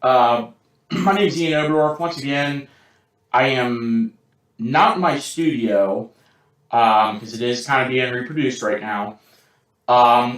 Uh, my name is Ian Oberdorf. Once again, I am not in my studio because it is kind of being reproduced right now.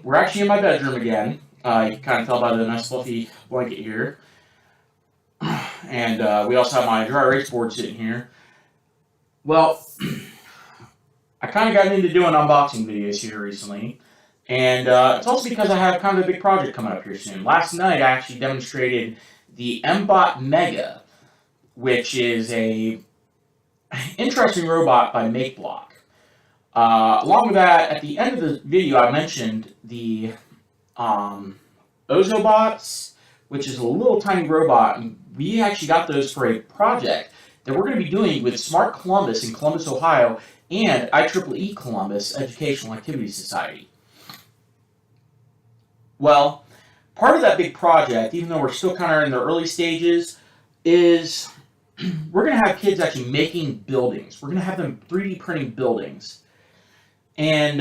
We're actually in my bedroom again. You can kind of tell by the nice fluffy blanket here. And we also have my dry erase board sitting here. Well, I kind of got into doing unboxing videos here recently. And it's also because I have kind of a big project coming up here soon. Last night, I actually demonstrated the MBot Mega, which is a interesting robot by MakeBlock. Along with that, at the end of the video, I mentioned the Ozobots, which is a little tiny robot. And we actually got those for a project that we're going to be doing with Smart Columbus in Columbus, Ohio, and IEEE Columbus Educational Activity Society. Well, part of that big project, even though we're still kind of in the early stages, is we're going to have kids actually making buildings. We're going to have them 3D printing buildings. And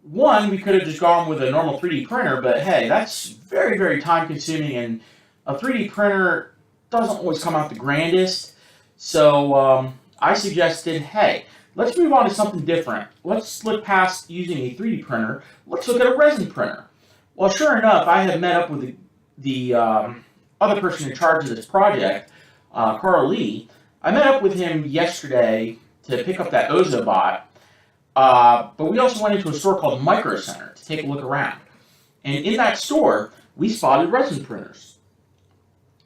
we could have just gone with a normal 3D printer, but hey, that's very, very time consuming, and a 3D printer doesn't always come out the grandest. So I suggested, hey, let's move on to something different. Let's look past using a 3D printer. Let's look at a resin printer. Well, sure enough, I had met up with the other person in charge of this project, Carl Lee. I met up with him yesterday to pick up that Ozobot, but we also went into a store called Micro Center to take a look around. And in that store, we spotted resin printers.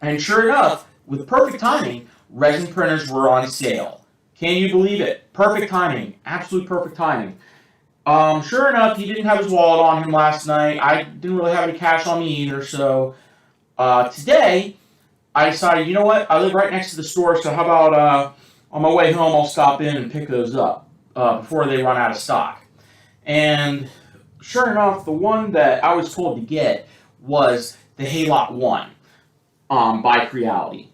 And sure enough, with perfect timing, resin printers were on sale. Can you believe it? Perfect timing. Absolute perfect timing. Sure enough, he didn't have his wallet on him last night. I didn't really have any cash on me either, so today I decided, you know what? I live right next to the store, so how about on my way home I'll stop in and pick those up before they run out of stock. And sure enough, the one that I was told to get was the Halot-One by Creality.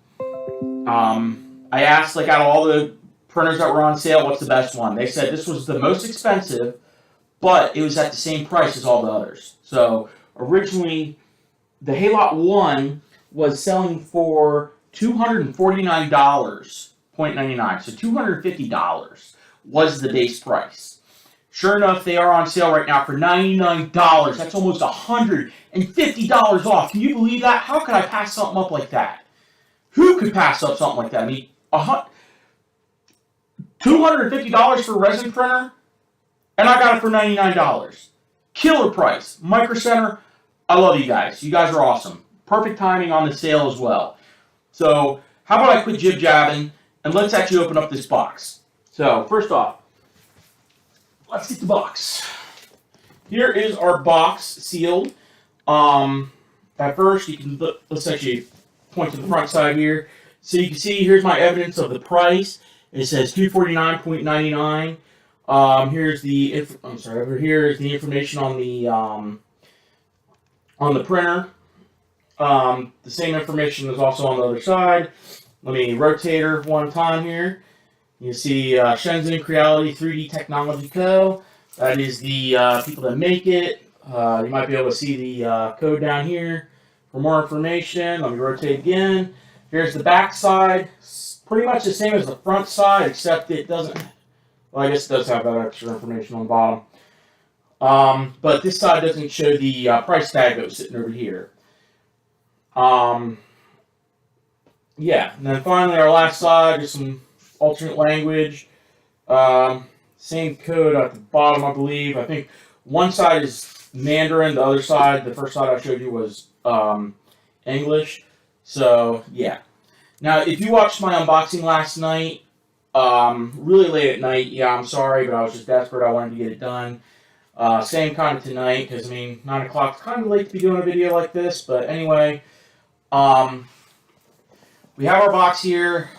I asked, like, out of all the printers that were on sale, what's the best one? They said this was the most expensive, but it was at the same price as all the others. So originally, the Halot-One was selling for $249.99. So $250 was the base price. Sure enough, they are on sale right now for $99. That's almost $150 off. Can you believe that? How could I pass something up like that? Who could pass up something like that? I mean, $250 for a resin printer, and I got it for $99. Killer price. Micro Center, I love you guys. You guys are awesome. Perfect timing on the sale as well. So how about I quit jib-jabbing, and let's actually open up this box. So first off, let's get the box. Here is our box sealed. At first, you can look, let's actually point to the front side here. So you can see here's my evidence of the price. It says $249.99. Here's the over here is the information on the printer. The same information is also on the other side. Let me rotate her one time here. You see Shenzhen Creality 3D Technology Co. That is the people that make it. You might be able to see the code down here for more information. Let me rotate again. Here's the back side. It's pretty much the same as the front side, except it doesn't. Well, I guess it does have that extra information on the bottom. But this side doesn't show the price tag that was sitting over here. Yeah, and then finally our last side, just some alternate language. Same code at the bottom, I believe. I think one side is Mandarin, the other side, the first side I showed you was English. So, yeah. Now, if you watched my unboxing last night, really late at night, yeah, I'm sorry, but I was just desperate. I wanted to get it done. Same kind of tonight, because, I mean, 9 o'clock is kind of late to be doing a video like this. But anyway, we have our box here.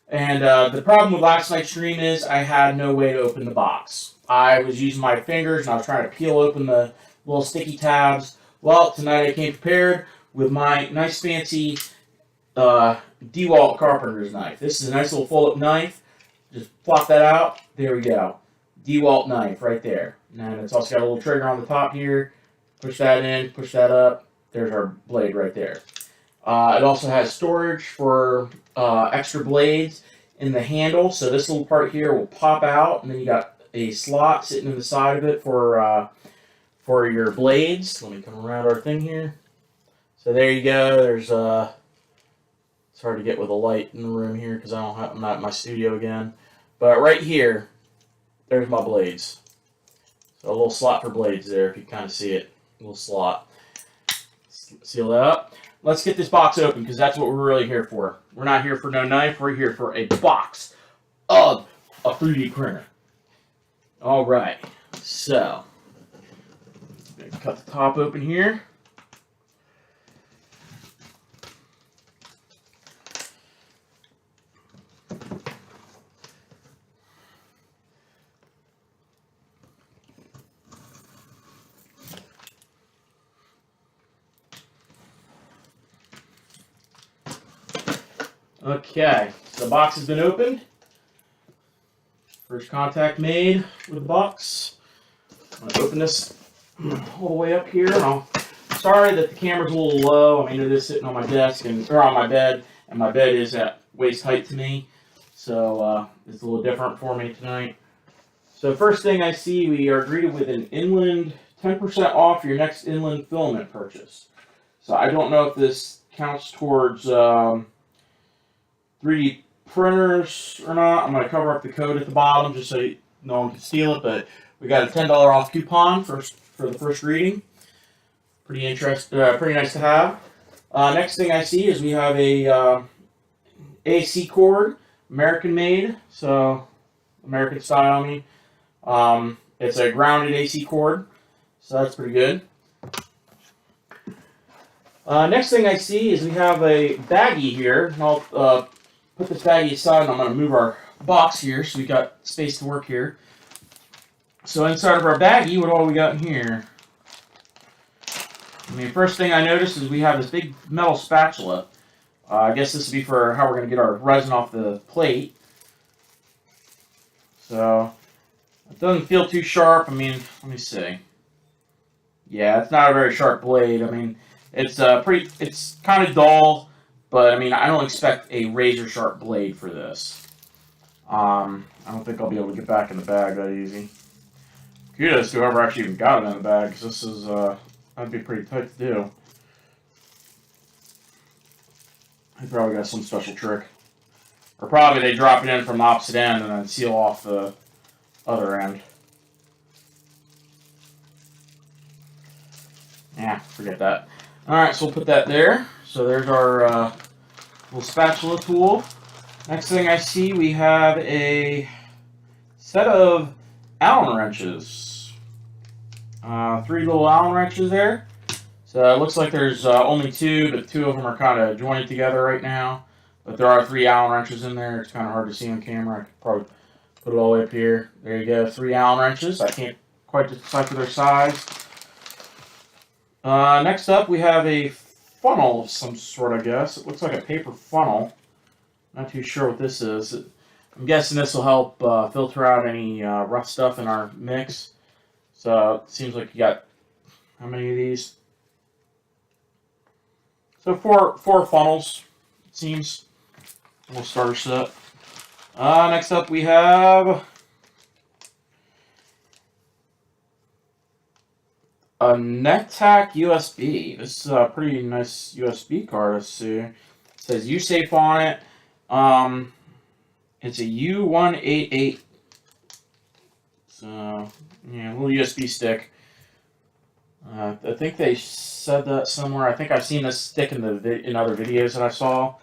And the problem with last night's stream is I had no way to open the box. I was using my fingers, and I was trying to peel open the little sticky tabs. Well, tonight I came prepared with my nice fancy DeWalt carpenter's knife. This is a nice little fold-up knife. Just plop that out. There we go. DeWalt knife right there. And it's also got a little trigger on the top here. Push that in, push that up. there's our blade right there. It also has storage for extra blades in the handle. So this little part here will pop out, and then you got a slot sitting in the side of it for your blades. Let me come around our thing here. So there you go. There's it's hard to get with a light in the room here because I'm not in my studio again. But right here, there's my blades. So a little slot for blades there, if you kind of see it. A little slot. Seal that up. Let's get this box open because that's what we're really here for. We're not here for no knife. We're here for a box of a 3D printer. All right. So, I'm going to cut the top open here. Okay, so the box has been opened. First contact made with the box. I'm going to open this all the way up here. Sorry that the camera's a little low. I mean, it is sitting on my desk or on my bed, and my bed is at waist height to me. So it's a little different for me tonight. So first thing I see, we are greeted with an inland 10% off your next inland filament purchase. So I don't know if this counts towards 3D printers or not. I'm going to cover up the code at the bottom just so no one can steal it, but we got a $10 off coupon for the first reading. Pretty nice to have. Next thing I see is we have a AC cord, American made, so American style, I mean. It's a grounded AC cord, so that's pretty good. Next thing I see is we have a baggie here. I'll put this baggie aside, and I'm going to move our box here so we got space to work here. So inside of our baggie, what all we got in here? I mean, first thing I noticed is we have this big metal spatula. I guess this would be for how we're going to get our resin off the plate. So it doesn't feel too sharp. I mean, let me see. Yeah, it's not a very sharp blade. I mean, it's kind of dull, but I mean, I don't expect a razor sharp blade for this. I don't think I'll be able to get back in the bag that easy. Kudos to whoever actually even got it in the bag, because this is that'd be pretty tight to do. They probably got some special trick, or probably they drop it in from the opposite end and then seal off the other end. Yeah, forget that. Alright, so we'll put that there. So there's our little spatula tool. Next thing I see, we have a set of Allen wrenches. 3 little Allen wrenches there. So it looks like there's only 2, but 2 of them are kind of joined together right now. But there are 3 Allen wrenches in there. It's kind of hard to see on camera. I could probably put it all the way up here. There you go, 3 Allen wrenches. I can't quite decipher their size. Next up, we have a funnel of some sort, I guess. It looks like a paper funnel. Not too sure what this is. I'm guessing this will help filter out any rough stuff in our mix. So it seems like you got, how many of these? So four funnels, it seems. We'll starter set. Next up we have a NetTac USB. This is a pretty nice USB card. Let's see. It says USafe on it. It's a U188. So, yeah, a little USB stick. I think they said that somewhere. I think I've seen this stick in other videos that I saw.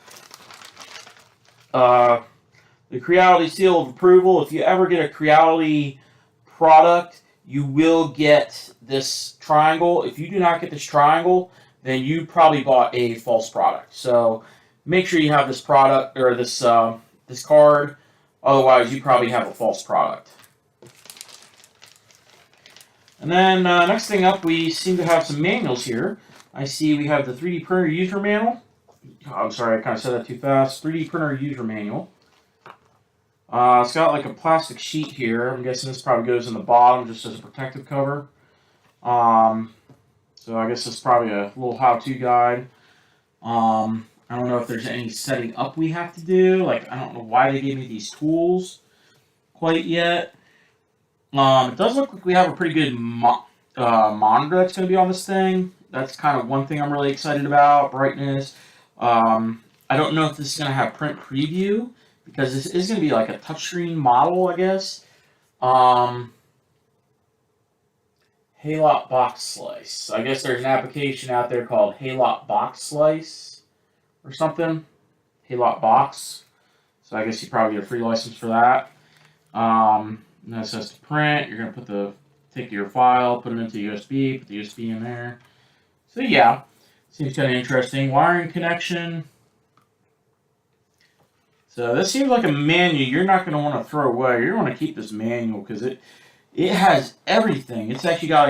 The Creality seal of approval. If you ever get a Creality product, you will get this triangle. If you do not get this triangle, then you probably bought a false product. So make sure you have this product or this this card. Otherwise, you probably have a false product. And then next thing up, we seem to have some manuals here. I see we have the 3D printer user manual. Oh, I'm sorry, I kind of said that too fast. 3D printer user manual. It's got like a plastic sheet here. I'm guessing this probably goes in the bottom just as a protective cover. So So I guess it's probably a little how-to guide. I don't know if there's any setting up we have to do. Like, I don't know why they gave me these tools quite yet. It does look like we have a pretty good monitor that's going to be on this thing. That's kind of one thing I'm really excited about. Brightness. I don't know if this is going to have print preview because this is going to be like a touchscreen model, I guess. Halot Box Slice. I guess there's an application out there called Halot Box Slice or something. Halot Box. So I guess you probably get a free license for that. And that says to print. You're going to take your file, put it into USB, put the USB in there. So yeah, seems kind of interesting. Wiring connection. So this seems like a manual you're not going to want to throw away. You're going to keep this manual because it has everything. It's actually got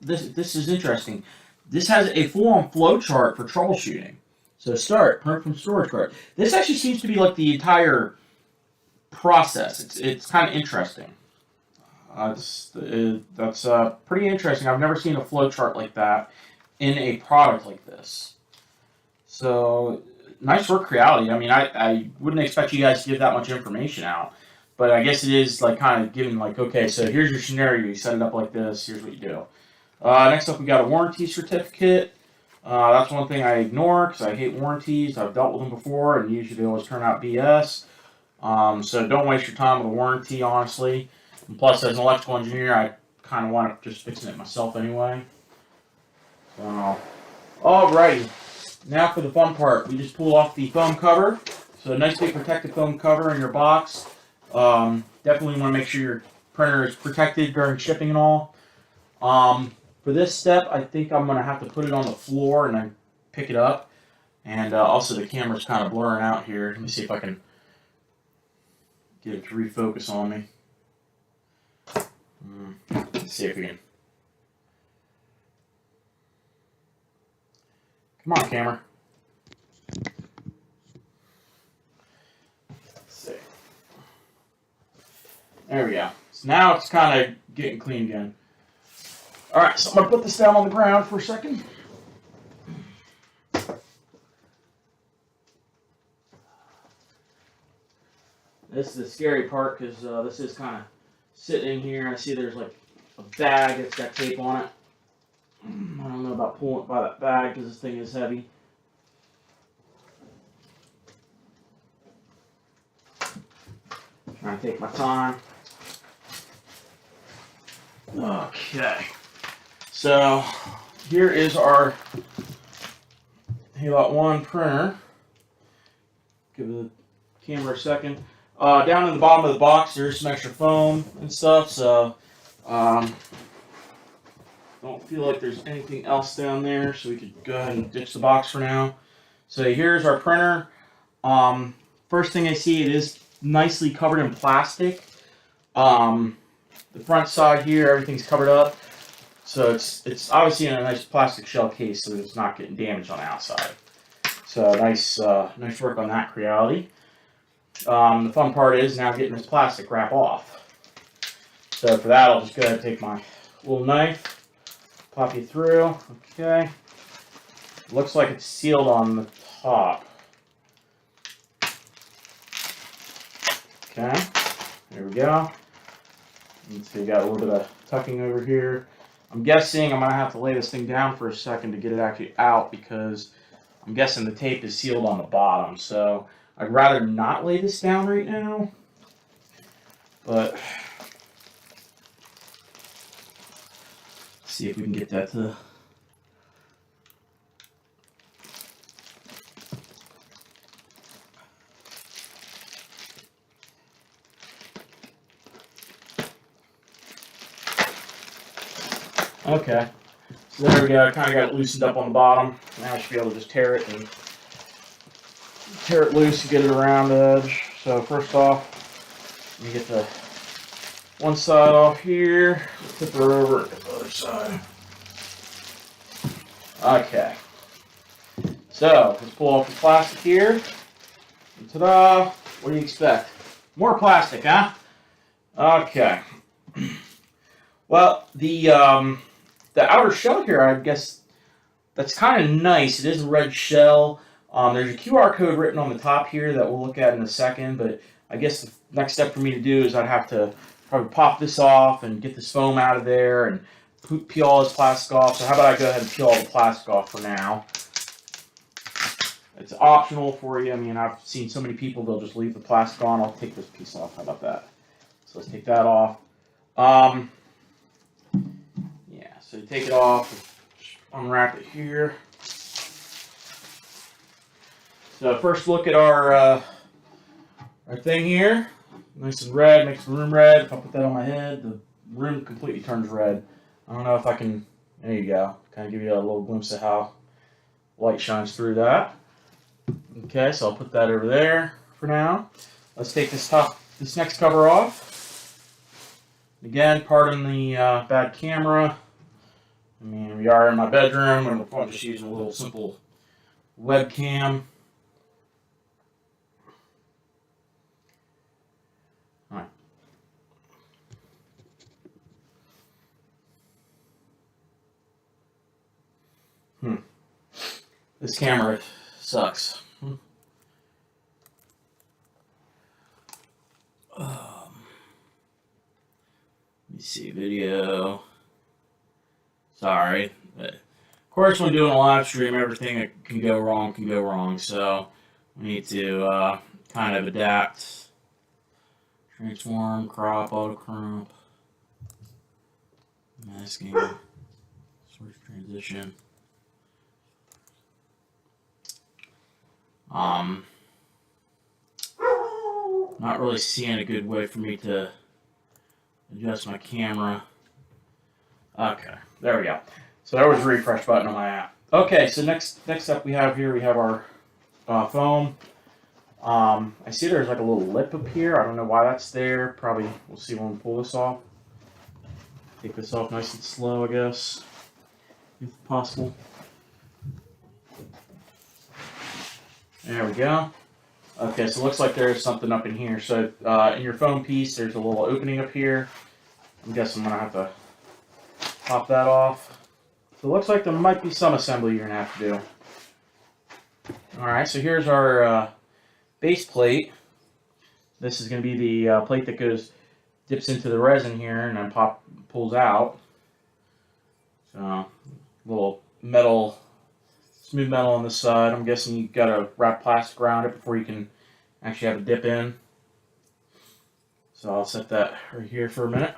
this is interesting. This has a full-on flow chart for troubleshooting. So start, print from storage card. This actually seems to be like the entire process. It's kind of interesting. That's pretty interesting. I've never seen a flow chart like that in a product like this. So nice work, Creality. I mean, I wouldn't expect you guys to give that much information out, but I guess it is like kind of giving like, okay, so here's your scenario. You set it up like this. Here's what you do. Next up, we got a warranty certificate. That's one thing I ignore because I hate warranties. I've dealt with them before, and usually they always turn out BS. So don't waste your time with a warranty, honestly. And plus, as an electrical engineer, I kind of want to just fixing it myself anyway. So, alrighty. Now for the fun part. We just pull off the foam cover. So a nice big protective foam cover in your box. Definitely want to make sure your printer is protected during shipping and all. For this step, I think I'm going to have to put it on the floor and then pick it up. And also the camera's kind of blurring out here. Let me see if I can get it to refocus on me. Let's see if we can. Come on, camera. Let's see. There we go. So now it's kind of getting clean again. Alright, so I'm going to put this down on the ground for a second. This is the scary part because this is kind of sitting in here. I see there's like a bag that's got tape on it. I don't know about pulling it by that bag because this thing is heavy. Trying to take my time. Okay. So here is our Halot-One printer. Give the camera a second. Down in the bottom of the box, there's some extra foam and stuff. So don't feel like there's anything else down there, so we could go ahead and ditch the box for now. So here's our printer. First thing I see, it is nicely covered in plastic. The front side here, everything's covered up. So it's obviously in a nice plastic shell case, so that it's not getting damaged on the outside. So nice work on that, Creality. The fun part is now getting this plastic wrap off. So for that, I'll just go ahead and take my little knife, pop you through. Okay. Looks like it's sealed on the top. Okay. There we go. So you got a little bit of tucking over here. I'm guessing I'm going to have to lay this thing down for a second to get it actually out because I'm guessing the tape is sealed on the bottom. So I'd rather not lay this down right now. But let's see if we can get that to... Okay, so there we go. I kind of got it loosened up on the bottom. Now I should be able to just tear it loose and get it around the edge. So first off, let me get the one side off here. Flip her over to the other side. Okay. So let's pull off the plastic here. And ta-da! What do you expect? More plastic, huh? Okay. Well, the the outer shell here, I guess that's kind of nice. It is a red shell. There's a QR code written on the top here that we'll look at in a second, but I guess the next step for me to do is I'd have to probably pop this off and get this foam out of there and peel all this plastic off. So how about I go ahead and peel all the plastic off for now. It's optional for you. I mean, I've seen so many people, they'll just leave the plastic on. I'll take this piece off. How about that? So let's take that off. Yeah, so you take it off, unwrap it here. So first look at our thing here. Nice and red, makes the room red. If I put that on my head, the room completely turns red. I don't know if I can, there you go. Kind of give you a little glimpse of how light shines through that. Okay, so I'll put that over there for now. Let's take this next cover off. Again, pardon the bad camera. I mean, we are in my bedroom, and I'm just using a little simple webcam. All right. This camera sucks. Let me see, video. Sorry, but of course when doing a live stream, everything that can go wrong. So we need to kind of adapt. Transform, crop, auto crop, masking, source transition. Not really seeing a good way for me to adjust my camera. Okay, there we go. So there was a refresh button on my app. Okay, so next up we have our foam. I see there's like a little lip up here. I don't know why that's there. Probably we'll see when we pull this off. Take this off nice and slow, I guess, if possible. There we go. Okay, so it looks like there's something up in here. So in your foam piece, there's a little opening up here. I'm guessing I'm gonna have to pop that off. So it looks like there might be some assembly you're gonna have to do. All right, so here's our base plate. This is gonna be the plate that dips into the resin here and then pulls out. So little metal. Smooth metal on this side. I'm guessing you gotta wrap plastic around it before you can actually have a dip in. So I'll set that right here for a minute.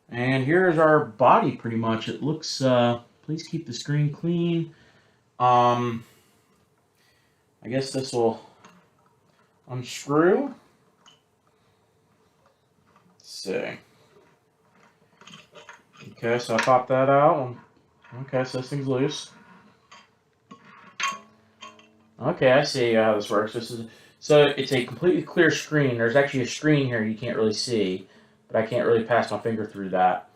And here's our body pretty much. It looks, please keep the screen clean. I guess this will unscrew. Let's see. Okay, so I pop that out. Okay, so this thing's loose. Okay, I see how this works. So it's a completely clear screen. There's actually a screen here you can't really see, but I can't really pass my finger through that.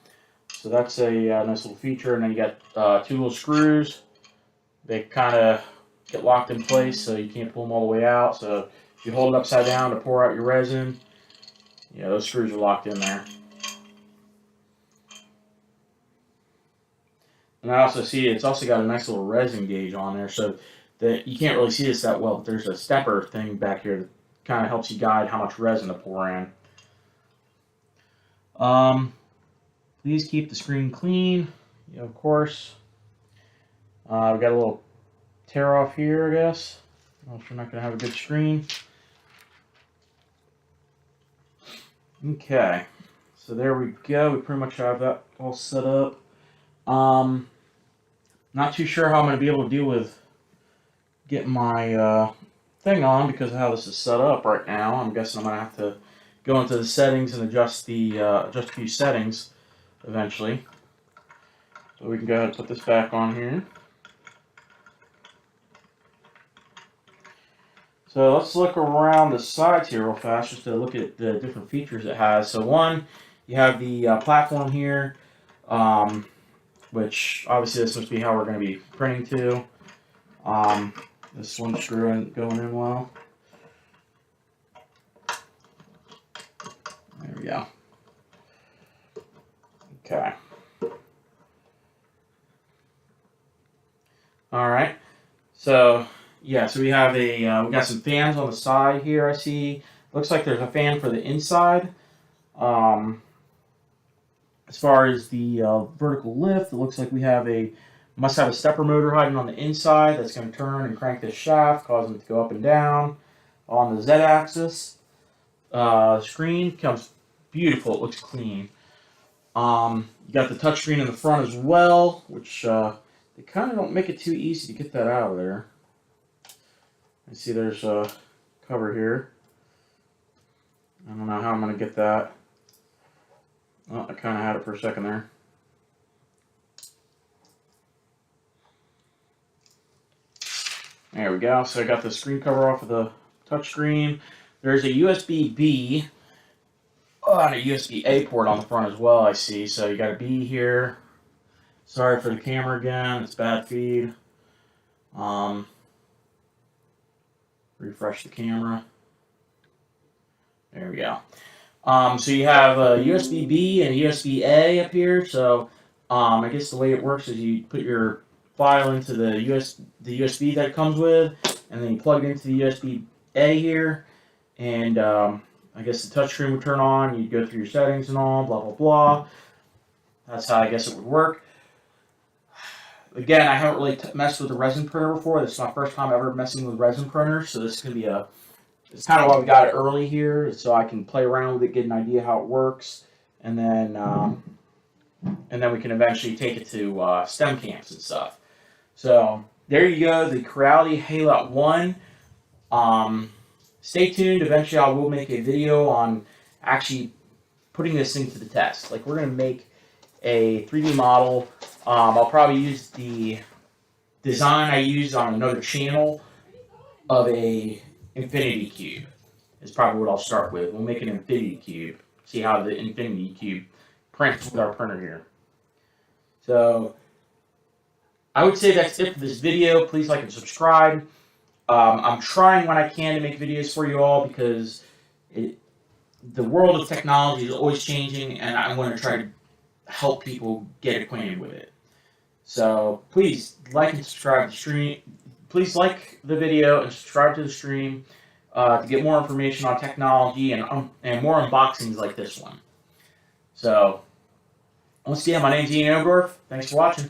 So that's a nice little feature. And then you got two little screws. They kind of get locked in place, so you can't pull them all the way out. So if you hold it upside down to pour out your resin, yeah, those screws are locked in there. And I also see it's also got a nice little resin gauge on there, so that you can't really see this that well, but there's a stepper thing back here that kind of helps you guide how much resin to pour in. Please keep the screen clean. Yeah, of course. We've got a little tear off here, I guess. Else we're not going to have a good screen. Okay, so there we go. We pretty much have that all set up. Not too sure how I'm going to be able to deal with getting my thing on because of how this is set up right now. I'm guessing I'm going to have to go into the settings and adjust a few settings eventually. So we can go ahead and put this back on here. So let's look around the sides here real fast just to look at the different features it has. So one, you have the platform here, which obviously this must be how we're going to be printing to. This one screw going in well. There we go. Okay. All right. So yeah, so we have we got some fans on the side here. I see. Looks like there's a fan for the inside. Um, as far as the vertical lift, it looks like we must have a stepper motor hiding on the inside that's going to turn and crank this shaft, causing it to go up and down on the Z-axis. Screen comes beautiful. It looks clean. You got the touchscreen in the front as well, which they kind of don't make it too easy to get that out of there. I see there's a cover here. I don't know how I'm going to get that. Oh, I kind of had it for a second there. There we go. So I got the screen cover off of the touchscreen. There's a USB-B and a USB-A port on the front as well, I see. So you got a B here. Sorry for the camera again. It's bad feed. Refresh the camera. There we go. So you have a USB-B and USB-A up here. So I guess the way it works is you put your file into the USB that it comes with, and then you plug it into the USB-A here, and I guess the touchscreen would turn on. You'd go through your settings and all, blah, blah, blah. That's how I guess it would work. Again, I haven't really messed with a resin printer before. This is my first time ever messing with resin printers, so this is going to be it's kind of why we got it early here, so I can play around with it, get an idea how it works, and then we can eventually take it to STEM camps and stuff. So there you go, the Creality Halot-One. Stay tuned. Eventually, I will make a video on actually putting this thing to the test. Like, we're going to make a 3D model. I'll probably use the design I used on another channel of a infinity cube. Is probably what I'll start with. We'll make an infinity cube. See how the infinity cube prints with our printer here. So I would say that's it for this video. Please like and subscribe. I'm trying when I can to make videos for you all because the world of technology is always changing, and I want to try to help people get acquainted with it. So please like and subscribe to the stream. Please like the video and subscribe to the stream to get more information on technology and more unboxings like this one. So once again, my name's Ian Ogorth. Thanks for watching.